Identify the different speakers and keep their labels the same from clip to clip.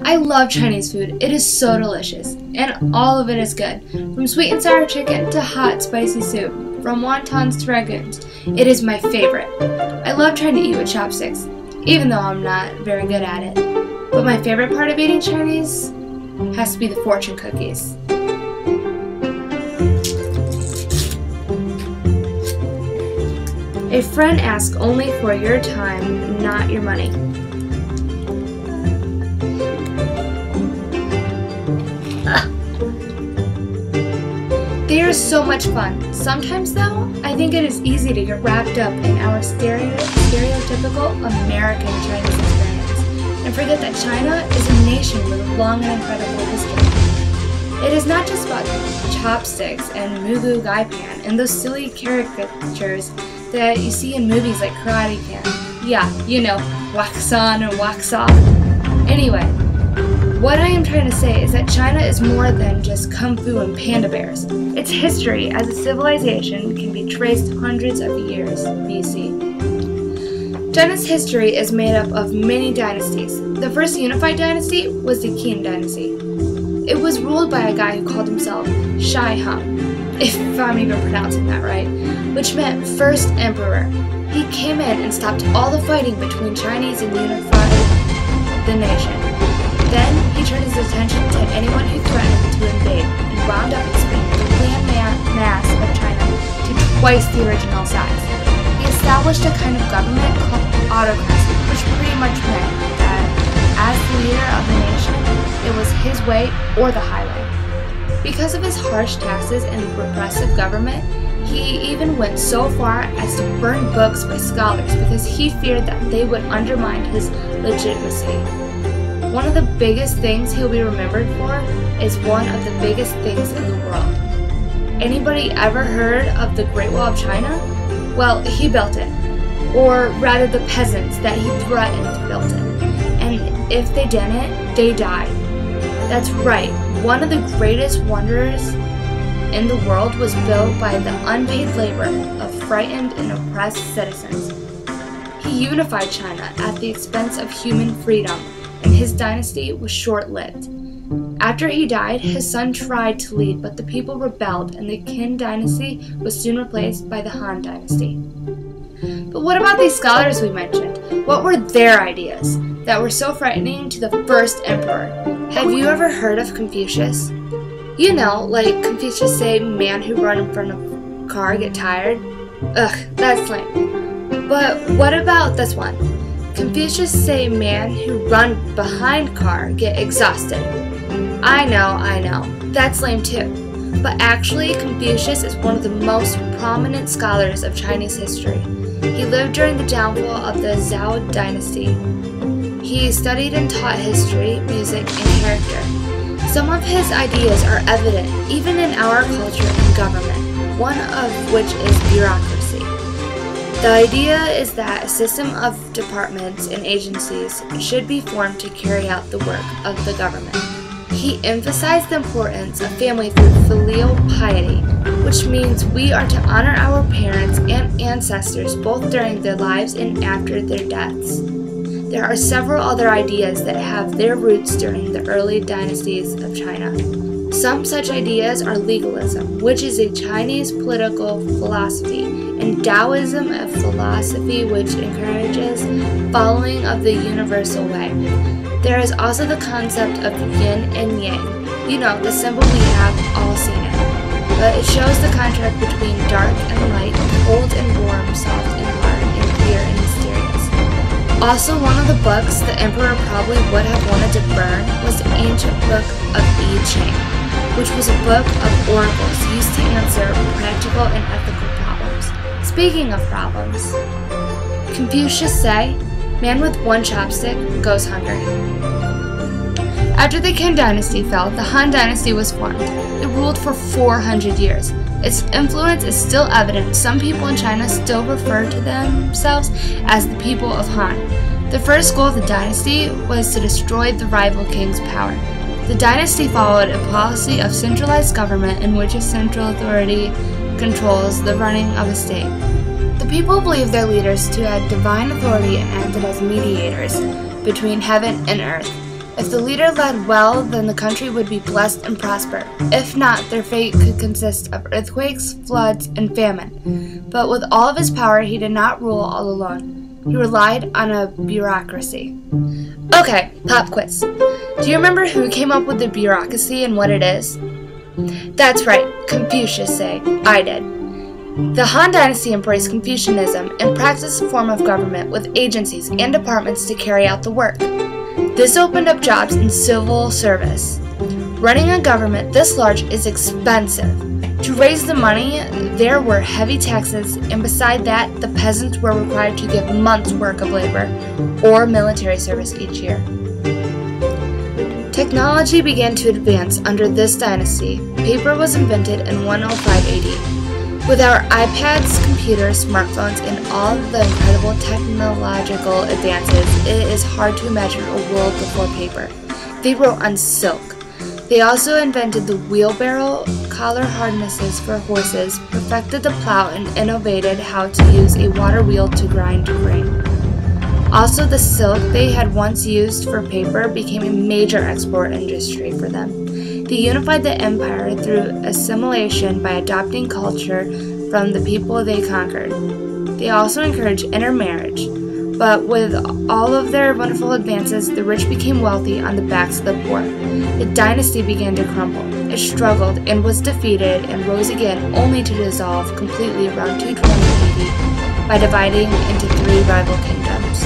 Speaker 1: I love Chinese food. It is so delicious, and all of it is good. From sweet and sour chicken to hot, spicy soup, from wontons to ragoons. It is my favorite. I love trying to eat with chopsticks, even though I'm not very good at it. But my favorite part of eating Chinese has to be the fortune cookies. A friend asks only for your time, not your money. They are so much fun. Sometimes, though, I think it is easy to get wrapped up in our stereotypical American Chinese experience and forget that China is a nation with a long and incredible history. It is not just about chopsticks and moo goo gai pan and those silly caricatures that you see in movies like Karate Kid. Yeah, you know, wax on and wax off. Anyway, what I am trying to say is that China is more than just kung fu and panda bears. Its history as a civilization can be traced hundreds of years BC. China's history is made up of many dynasties. The first unified dynasty was the Qin dynasty. It was ruled by a guy who called himself Shi Hung, if I'm even pronouncing that right, which meant first emperor. He came in and stopped all the fighting between Chinese and unified the nation. Then he turned his attention to anyone who threatened to invade and wound up expanding the land mass of China to twice the original size. He established a kind of government called autocracy, which pretty much meant that as the leader of the nation, it was his way or the highway. Because of his harsh taxes and repressive government, he even went so far as to burn books by scholars because he feared that they would undermine his legitimacy. One of the biggest things he'll be remembered for is one of the biggest things in the world. Anybody ever heard of the Great Wall of China? Well, he built it. Or rather, the peasants that he threatened built it. And if they didn't, they died. That's right, one of the greatest wonders in the world was built by the unpaid labor of frightened and oppressed citizens. He unified China at the expense of human freedom, and his dynasty was short-lived. After he died, his son tried to lead, but the people rebelled, and the Qin dynasty was soon replaced by the Han dynasty. But what about these scholars we mentioned? What were their ideas that were so frightening to the first emperor? Have you ever heard of Confucius? You know, like Confucius say, man who run in front of a car get tired? Ugh, that's lame. But what about this one? Confucius say man who run behind car get exhausted. I know, that's lame too. But actually, Confucius is one of the most prominent scholars of Chinese history. He lived during the downfall of the Zhou dynasty. He studied and taught history, music, and character. Some of his ideas are evident even in our culture and government, one of which is bureaucracy. The idea is that a system of departments and agencies should be formed to carry out the work of the government. He emphasized the importance of family through filial piety, which means we are to honor our parents and ancestors both during their lives and after their deaths. There are several other ideas that have their roots during the early dynasties of China. Some such ideas are legalism, which is a Chinese political philosophy, and Taoism, a philosophy which encourages following of the universal way. There is also the concept of yin and yang. You know, the symbol we have all seen it. But it shows the contrast between dark and light, cold and warm, soft and hard, and clear and mysterious. Also, one of the books the emperor probably would have wanted to burn was the ancient book of I Ching, which was a book of oracles used to answer practical and ethical problems. Speaking of problems, Confucius say, man with one chopstick goes hungry. After the Qin dynasty fell, the Han dynasty was formed. It ruled for 400 years. Its influence is still evident. Some people in China still refer to themselves as the people of Han. The first goal of the dynasty was to destroy the rival king's power. The dynasty followed a policy of centralized government in which a central authority controls the running of a state. The people believed their leaders to have divine authority and acted as mediators between heaven and earth. If the leader led well, then the country would be blessed and prosper. If not, their fate could consist of earthquakes, floods, and famine. But with all of his power, he did not rule all alone. He relied on a bureaucracy. Okay, pop quiz. Do you remember who came up with the bureaucracy and what it is? That's right, Confucius say. I did. The Han Dynasty embraced Confucianism and practiced a form of government with agencies and departments to carry out the work. This opened up jobs in civil service. Running a government this large is expensive. To raise the money, there were heavy taxes, and beside that, the peasants were required to give months' work of labor or military service each year. Technology began to advance under this dynasty. Paper was invented in 105 AD. With our iPads, computers, smartphones, and all the incredible technological advances, it is hard to imagine a world before paper. They wrote on silk. They also invented the wheelbarrow, collar harnesses for horses, perfected the plow, and innovated how to use a water wheel to grind grain. Also, the silk they had once used for paper became a major export industry for them. They unified the empire through assimilation by adopting culture from the people they conquered. They also encouraged intermarriage, but with all of their wonderful advances, the rich became wealthy on the backs of the poor. The dynasty began to crumble. It struggled and was defeated and rose again, only to dissolve completely around 220 AD by dividing into 3 rival kingdoms.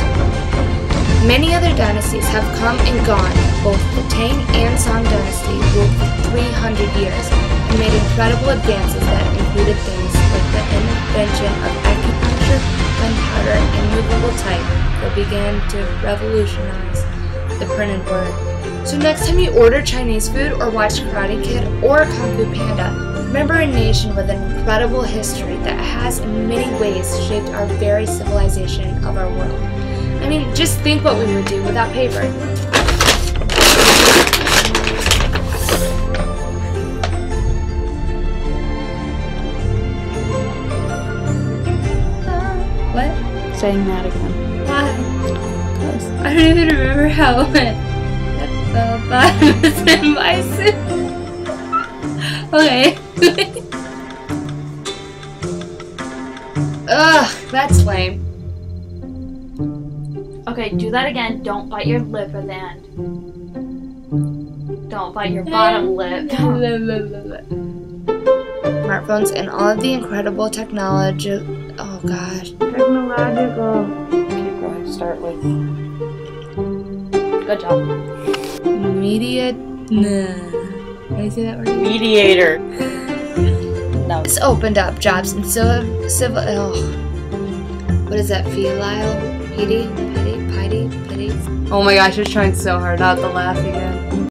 Speaker 1: Many other dynasties have come and gone. Both the Tang and Song dynasty ruled for 300 years and made incredible advances that included things like the invention of acupuncture, gunpowder, and movable type that began to revolutionize the printed word. So next time you order Chinese food or watch Karate Kid or Kung Fu Panda, remember a nation with an incredible history that has in many ways shaped our very civilization of our world. I mean, just think what we would do without paper. What?
Speaker 2: Saying that again.
Speaker 1: Why? I don't even remember how it went. The bottom is in my soup. Okay. Ugh, that's lame.
Speaker 2: Okay, do that again. Don't bite your lip at the end. Don't bite your bottom lip.
Speaker 1: Smartphones and all of the incredible technology. Oh gosh. Technological.
Speaker 2: Keep going. Start with. Good job.
Speaker 1: Media. Nah. Can I say that word?
Speaker 2: Mediator. No.
Speaker 1: This opened up jobs in civil. Oh. What is that? Filial? Pity? Oh my gosh, I was trying so hard not to laugh again.